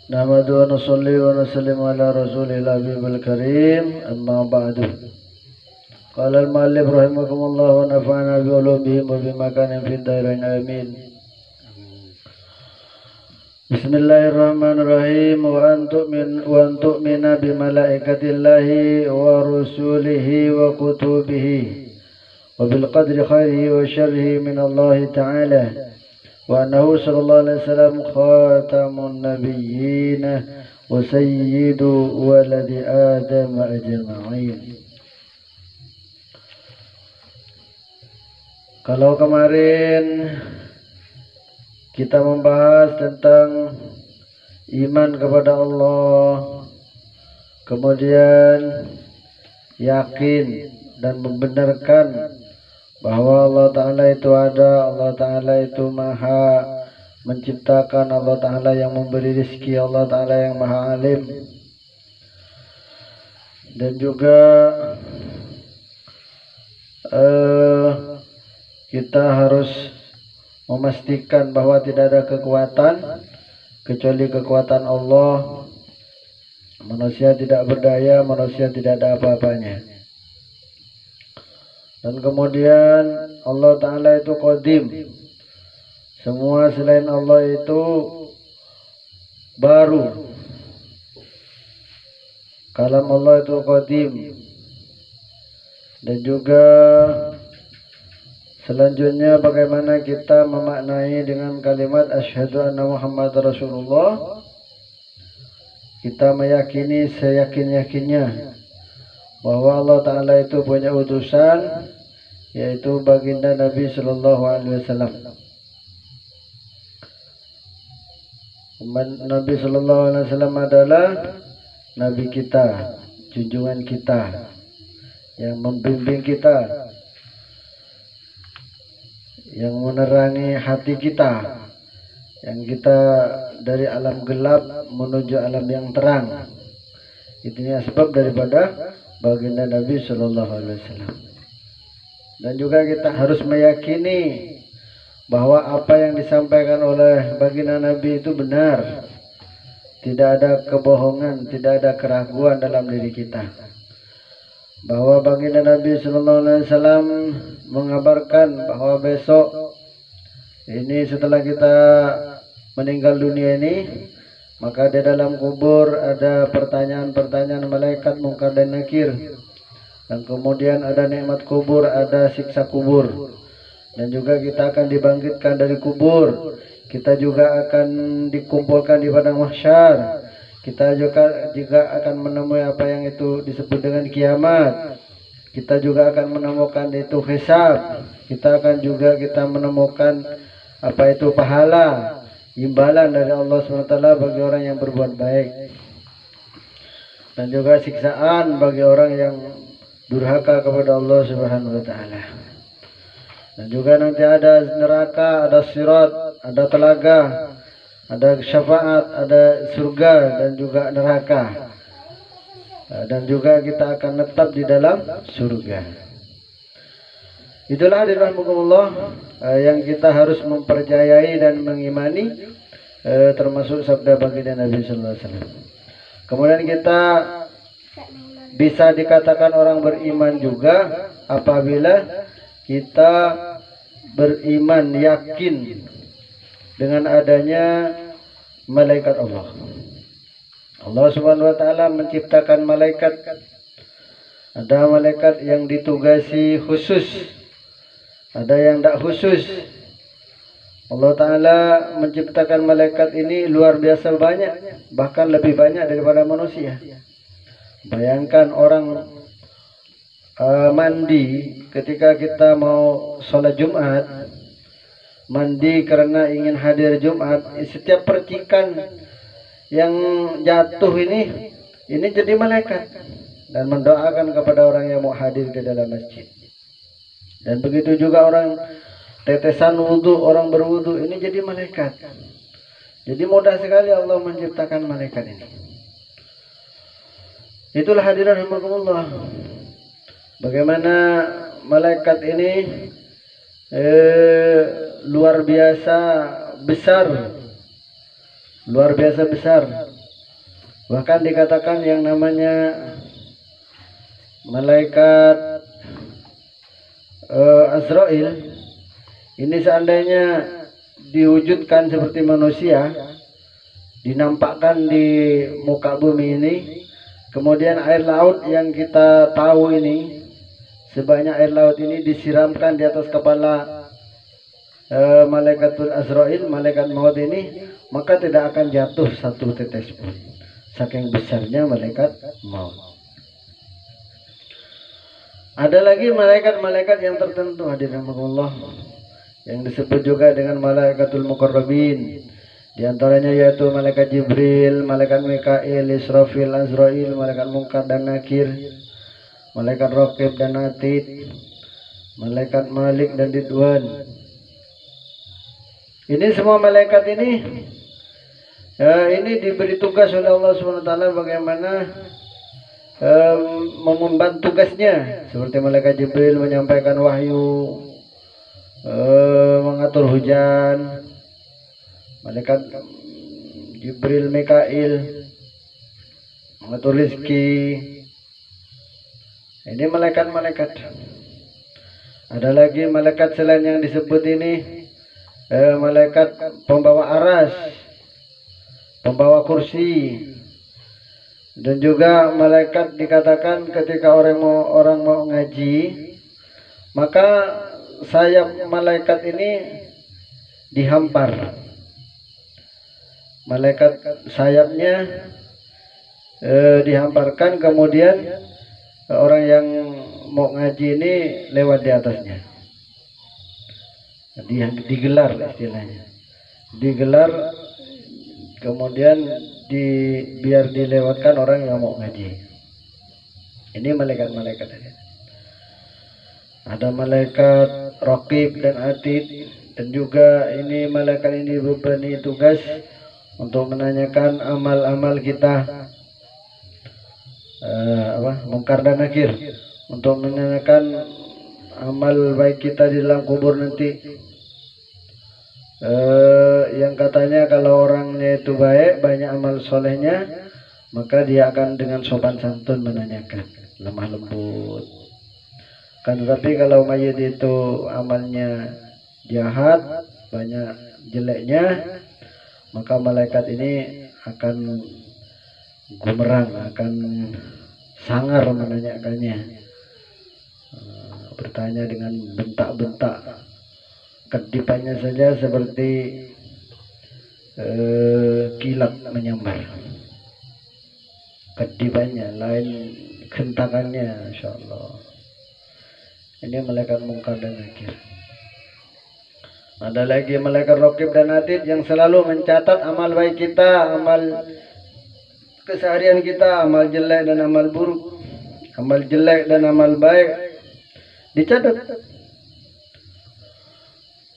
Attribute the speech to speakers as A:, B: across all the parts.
A: Nahmadu wa nusalli wa nusallim ala rasulil habibul karim, amma ba'du. Qala al-muallif rahimakumullah wa nafa'ana bi ulumihim wa bima kana fid dharain amin. Bismillahirrahmanirrahim. Wa antu'mina bi malaikatillahi wa rusulihi wa kutubihi wa bil qadri khairihi wa syarrihi min Allah ta'ala. وأنه صلى الله عليه وسلم خاتم النبيين وسيد ولد آدم أجمعين. Kalau kemarin kita membahas tentang iman kepada Allah, kemudian yakin dan membenarkan bahwa Allah Ta'ala itu ada, Allah Ta'ala itu maha menciptakan, Allah Ta'ala yang memberi rezeki, Allah Ta'ala yang maha alim. Dan juga kita harus memastikan bahwa tidak ada kekuatan kecuali kekuatan Allah. Manusia tidak berdaya, manusia tidak ada apa-apanya. Dan kemudian Allah Ta'ala itu qadim. Semua selain Allah itu baru. Kalam Allah itu qadim. Dan juga selanjutnya bagaimana kita memaknai dengan kalimat asyhadu anna Muhammad Rasulullah. Kita meyakini seyakin-yakinnya bahwa Allah Ta'ala itu punya utusan, yaitu baginda Nabi Sallallahu Alaihi Wasallam. Nabi Sallallahu Alaihi Wasallam adalah Nabi kita, junjungan kita, yang membimbing kita, yang menerangi hati kita, yang kita dari alam gelap menuju alam yang terang. Itunya sebab daripada baginda Nabi Sallallahu Alaihi Wasallam. Dan juga kita harus meyakini bahwa apa yang disampaikan oleh baginda Nabi itu benar. Tidak ada kebohongan, tidak ada keraguan dalam diri kita. Bahwa baginda Nabi Sallallahu Alaihi Wasallam mengabarkan bahwa besok ini setelah kita meninggal dunia ini, maka di dalam kubur ada pertanyaan-pertanyaan malaikat Munkar dan Nakir. Dan kemudian ada nikmat kubur, ada siksa kubur. Dan juga kita akan dibangkitkan dari kubur. Kita juga akan dikumpulkan di padang mahsyar. Kita juga akan menemui apa yang itu disebut dengan kiamat. Kita juga akan menemukan itu hisab. Kita akan juga menemukan apa itu pahala, imbalan dari Allah SWT bagi orang yang berbuat baik. Dan juga siksaan bagi orang yang durhaka kepada Allah Subhanahu wa Ta'ala. Dan juga nanti ada neraka, ada sirat, ada telaga, ada syafaat, ada surga dan juga neraka. Dan juga kita akan tetap di dalam surga. Itulah dirahmukumullah yang kita harus mempercayai dan mengimani, termasuk sabda baginda Nabi sallallahu alaihi wasallam. Kemudian kita bisa dikatakan orang beriman juga apabila kita beriman yakin dengan adanya malaikat Allah. Allah Subhanahu wa Ta'ala menciptakan malaikat. Ada malaikat yang ditugasi khusus, ada yang tidak khusus. Allah Ta'ala menciptakan malaikat ini luar biasa banyak, bahkan lebih banyak daripada manusia. Bayangkan orang mandi ketika kita mau sholat Jumat, mandi karena ingin hadir Jumat, setiap percikan yang jatuh ini jadi malaikat dan mendoakan kepada orang yang mau hadir ke dalam masjid. Dan begitu juga orang tetesan wudhu, orang berwudhu ini jadi malaikat. Jadi mudah sekali Allah menciptakan malaikat ini. Itulah hadirin rahimakumullah. Bagaimana malaikat ini luar biasa besar, luar biasa besar. Bahkan dikatakan yang namanya malaikat Azrail ini seandainya diwujudkan seperti manusia, dinampakkan di muka bumi ini, kemudian air laut yang kita tahu ini, sebanyak air laut ini disiramkan di atas kepala malaikatul Azrail, malaikat maut ini, maka tidak akan jatuh satu tetes pun, saking besarnya malaikat maut. Ada lagi malaikat-malaikat yang tertentu, hadirin Allah, yang disebut juga dengan malaikatul muqarrabin. Di antaranya yaitu malaikat Jibril, malaikat Mikail, Israfil, Azrail, malaikat Munkar dan Nakir, malaikat Raqib dan Atid, malaikat Malik dan Ridwan. Ini semua malaikat ini diberi tugas oleh Allah SWT bagaimana mengemban tugasnya, seperti malaikat Jibril menyampaikan wahyu, mengatur hujan, malaikat Jibril Mikail mengatur rezeki. Ini malaikat-malaikat. Ada lagi malaikat selain yang disebut ini, malaikat pembawa aras, pembawa kursi. Dan juga malaikat dikatakan ketika orang mau ngaji, maka sayap malaikat ini dihampar. Malaikat sayapnya dihamparkan, kemudian orang yang mau ngaji ini lewat di atasnya. Digelar istilahnya. Digelar, kemudian biar dilewatkan orang yang mau ngaji. Ini malaikat-malaikat. Ada malaikat Raqib dan Atid, dan juga ini malaikat ini berbani tugas untuk menanyakan amal-amal kita, Munkar dan Nakir, untuk menanyakan amal baik kita di dalam kubur nanti. Yang katanya kalau orangnya itu baik, banyak amal solehnya, maka dia akan dengan sopan santun menanyakan, lemah lembut. Kan tetapi kalau mayit itu amalnya jahat, banyak jeleknya, maka malaikat ini akan gumerang, akan sangar menanyakannya, bertanya dengan bentak-bentak. Kedipannya saja seperti kilat menyambar. Kedipannya lain gentakannya, insyaallah. Ini malaikat Munkar dan Nakir. Ada lagi malaikat Raqib dan Atid yang selalu mencatat amal baik kita, amal keseharian kita, amal jelek dan amal buruk, amal jelek dan amal baik dicatat.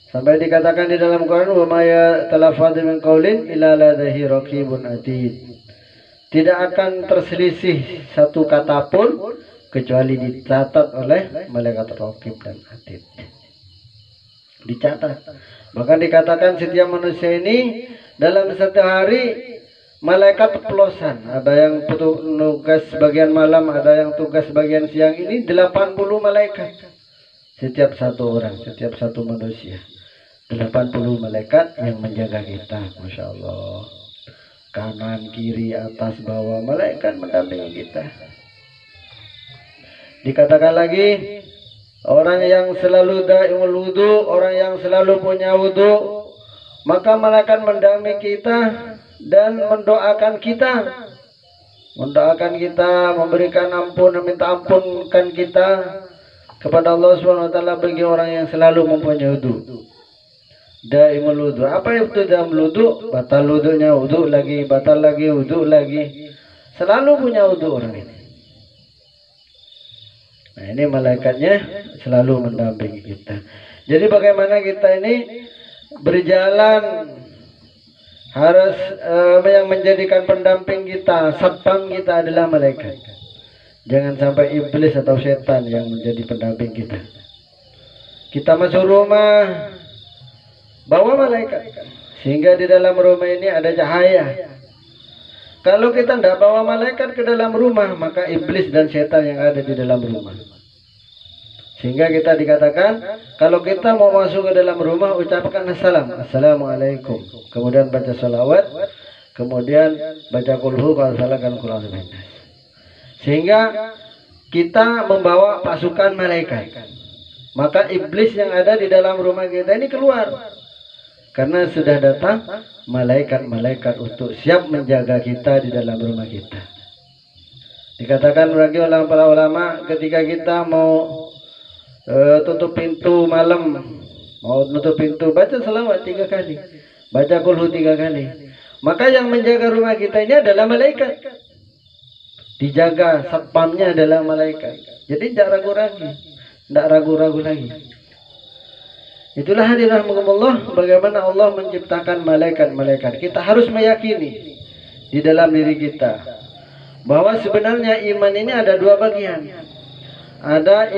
A: Sampai dikatakan di dalam Quran, wa ma yatalafadhu min qaulin illa ladaihi raqibun atid. Tidak akan terselisih satu kata pun kecuali dicatat oleh malaikat Raqib dan Atid. Dicatat. Bahkan dikatakan setiap manusia ini dalam satu hari malaikat pelosan. Ada yang tugas bagian malam, ada yang tugas bagian siang. Ini 80 malaikat. Setiap satu orang, setiap satu manusia. 80 malaikat yang menjaga kita, Masya Allah. Kanan, kiri, atas, bawah, malaikat mendampingi kita. Dikatakan lagi, orang yang selalu daimul wudu, orang yang selalu punya wudu, maka malaikat mendampingi kita dan mendoakan kita. Mendoakan kita, memberikan ampun, meminta ampunkan kita kepada Allah SWT bagi orang yang selalu mempunyai wudu. Daimul wudu. Apa itu daimul wudu? Batal wudunya, wudu lagi, batal lagi, wudu lagi. Selalu punya wudu orang ini. Nah, ini malaikatnya selalu mendampingi kita. Jadi bagaimana kita ini berjalan, harus yang menjadikan pendamping kita, satpam kita adalah malaikat. Jangan sampai iblis atau setan yang menjadi pendamping kita. Kita masuk rumah, bawa malaikat. Sehingga di dalam rumah ini ada cahaya. Kalau kita tidak bawa malaikat ke dalam rumah, maka iblis dan setan yang ada di dalam rumah. Sehingga kita dikatakan, kalau kita mau masuk ke dalam rumah, ucapkan assalamualaikum. Kemudian baca salawat, kemudian baca kulhu, kalau sehingga kita membawa pasukan malaikat. Maka iblis yang ada di dalam rumah kita ini keluar. Karena sudah datang malaikat-malaikat untuk siap menjaga kita di dalam rumah kita. Dikatakan lagi oleh para ulama, ketika kita mau tutup pintu malam, mau tutup pintu, baca selawat 3 kali, baca kulhu 3 kali. Maka yang menjaga rumah kita ini adalah malaikat. Dijaga, satpamnya adalah malaikat. Jadi tidak ragu-ragu lagi. Itulah hadirin rahimakumullah, bagaimana Allah menciptakan malaikat-malaikat. Kita harus meyakini di dalam diri kita bahwa sebenarnya iman ini ada 2 bagian. Ada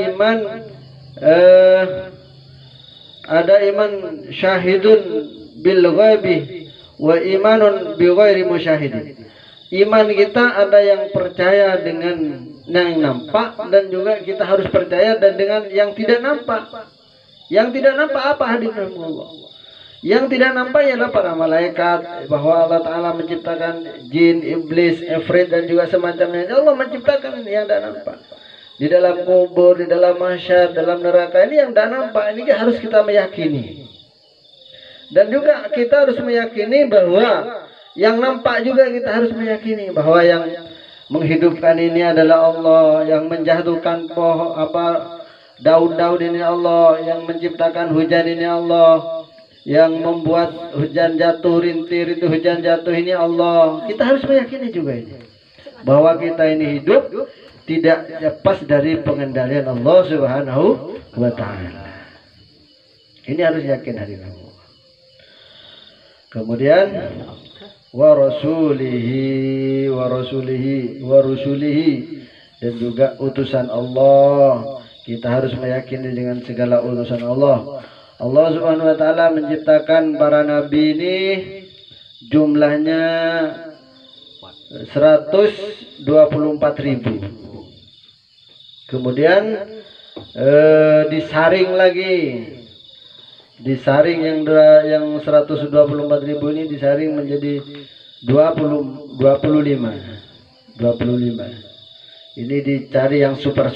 A: iman syahidun bil ghaibi wa imanun bi ghairi musyahidin. Iman kita ada yang percaya dengan yang nampak, dan juga kita harus percaya dan dengan yang tidak nampak. Yang tidak nampak apa hadirin Allah? Yang tidak nampak ialah para malaikat, bahwa Allah Ta'ala menciptakan jin, iblis, ifrit dan juga semacamnya. Allah menciptakan yang tidak nampak. Di dalam kubur, di dalam mahsyar, dalam neraka, ini yang tidak nampak. Ini harus kita meyakini. Dan juga kita harus meyakini bahwa yang nampak juga kita harus meyakini bahwa yang menghidupkan ini adalah Allah, yang menjatuhkan daun-daun ini Allah, yang menciptakan hujan ini Allah, yang membuat hujan jatuh, rintir itu hujan jatuh ini Allah. Kita harus meyakini juga ini, bahwa kita ini hidup tidak lepas dari pengendalian Allah Subhanahu wa Ta'ala. Ini harus yakin hari ini. Kemudian wa rasulihi dan juga utusan Allah. Kita harus meyakini dengan segala utusan Allah. Allah Subhanahu wa Ta'ala menciptakan para nabi ini jumlahnya 124.000. Kemudian disaring lagi. Disaring yang 124.000 ini disaring menjadi 25. Ini dicari yang super.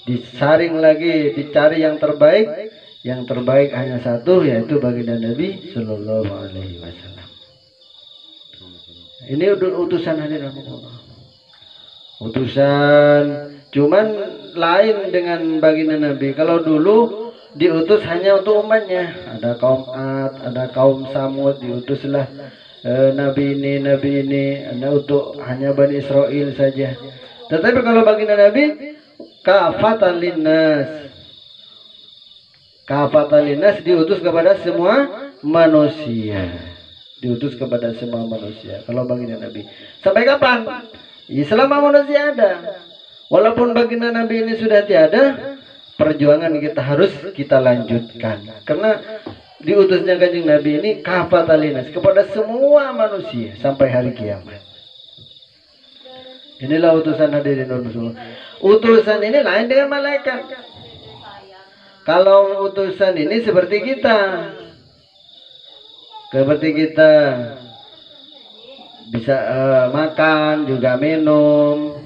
A: Disaring lagi, dicari yang terbaik. Yang terbaik hanya satu, yaitu baginda Nabi Sallallahu Alaihi Wasallam. Ini utusan hadirin Allah. Utusan, cuman lain dengan baginda Nabi. Kalau dulu diutus hanya untuk umatnya, ada kaum Ad, ada kaum Samud, diutuslah nabi ini hanya Bani Israel saja. Tetapi kalau baginda Nabi kafatan linnas, diutus kepada semua manusia. Diutus kepada semua manusia. Kalau baginda Nabi sampai kapan? Ya, selama manusia ada. Walaupun baginda Nabi ini sudah tiada, perjuangan kita harus kita lanjutkan. Karena diutusnya kanjeng Nabi ini kafatan linnas, kepada semua manusia sampai hari kiamat. Inilah utusan hadirin Rasulullah. Utusan ini lain dengan malaikat. Kalau utusan ini seperti kita bisa makan, juga minum,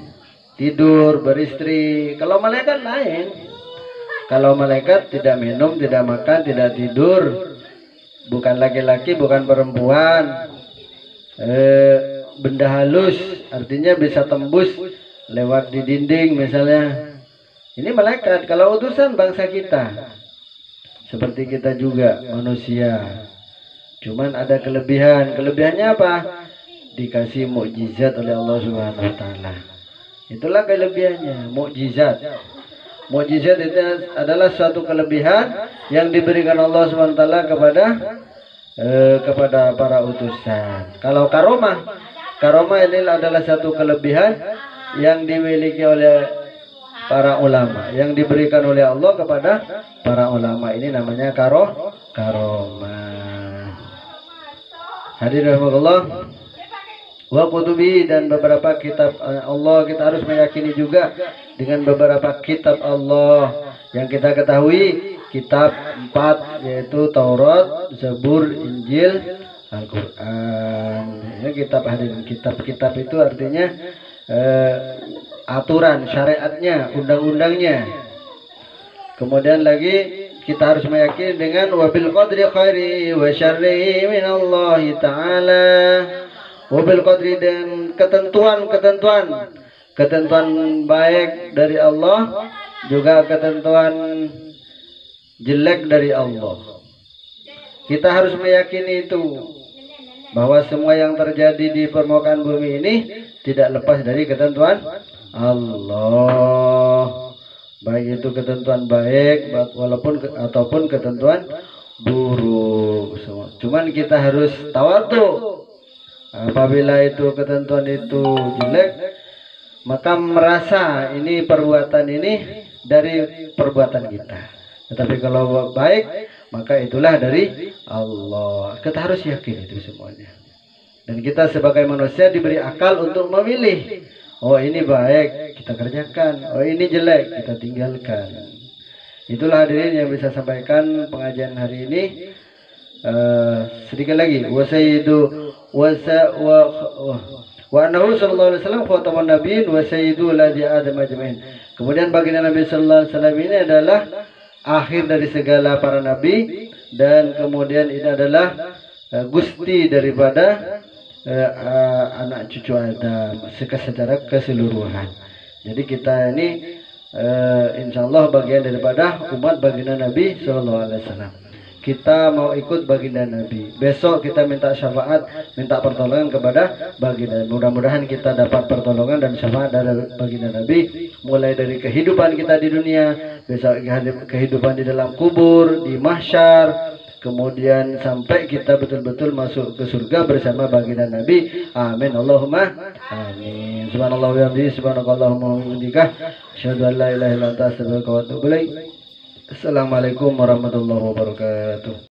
A: tidur, beristri. Kalau malaikat lain. Kalau malaikat tidak minum, tidak makan, tidak tidur, bukan laki-laki, bukan perempuan, benda halus, artinya bisa tembus lewat di dinding misalnya. Ini malaikat. Kalau utusan bangsa kita, seperti kita juga manusia, cuman ada kelebihan. Kelebihannya apa? Dikasih mukjizat oleh Allah Subhanahu wa Ta'ala. Itulah kelebihannya, mukjizat. Mukjizat itu adalah suatu kelebihan yang diberikan Allah Subhanahu wa Ta'ala kepada para utusan. Kalau karomah ini adalah satu kelebihan yang dimiliki oleh para ulama, yang diberikan oleh Allah kepada para ulama. Ini namanya karomah. Hadirin rahimakumullah. Wa kutubi, dan beberapa kitab Allah. Kita harus meyakini juga dengan beberapa kitab Allah yang kita ketahui. Kitab 4 yaitu Taurat, Zabur, Injil, Al-Quran. Ini kitab, hadirin. Kitab itu artinya aturan, syariatnya, undang-undangnya. Kemudian lagi kita harus meyakini dengan wabil qadri khairi wa syarrihi minallahi ta'ala. Wabil qadri, dan ketentuan baik dari Allah, juga ketentuan jelek dari Allah. Kita harus meyakini itu, bahwa semua yang terjadi di permukaan bumi ini tidak lepas dari ketentuan Allah. Baik itu ketentuan baik ataupun ketentuan buruk semua. Cuman kita harus tawadhu. Apabila itu ketentuan itu jelek, maka merasa ini perbuatan ini dari perbuatan kita. Tetapi kalau baik, maka itulah dari Allah. Kita harus yakin itu semuanya. Dan kita sebagai manusia diberi akal untuk memilih. Oh, ini baik, kita kerjakan. Oh, ini jelek, kita tinggalkan. Itulah hadirin yang bisa sampaikan pengajian hari ini. Sedikit lagi. Wa annahu sallallahu alaihi wasallam khatamun nabiyyin wa sayyidu ladzi adam ajmain. Kemudian baginda Nabi sallallahu alaihi wasallam ini adalah akhir dari segala para nabi, dan kemudian ini adalah gusti daripada anak cucu Adam secara keseluruhan. Jadi kita ini insyaallah bagian daripada umat baginda Nabi sallallahu alaihi wasallam. Kita mau ikut baginda Nabi. Besok kita minta syafaat, minta pertolongan kepada baginda. Mudah-mudahan kita dapat pertolongan dan syafaat dari baginda Nabi, mulai dari kehidupan kita di dunia, besok kehidupan di dalam kubur, di mahsyar, kemudian sampai kita betul-betul masuk ke surga bersama baginda Nabi. Amin Allahumma amin. Subhanallah wa bihamdihi, subhanakallahumma wa bihamdika, asyhadu an la ilaha illa anta, astaghfiruka wa atubu ilaik. Assalamualaikum warahmatullahi wabarakatuh.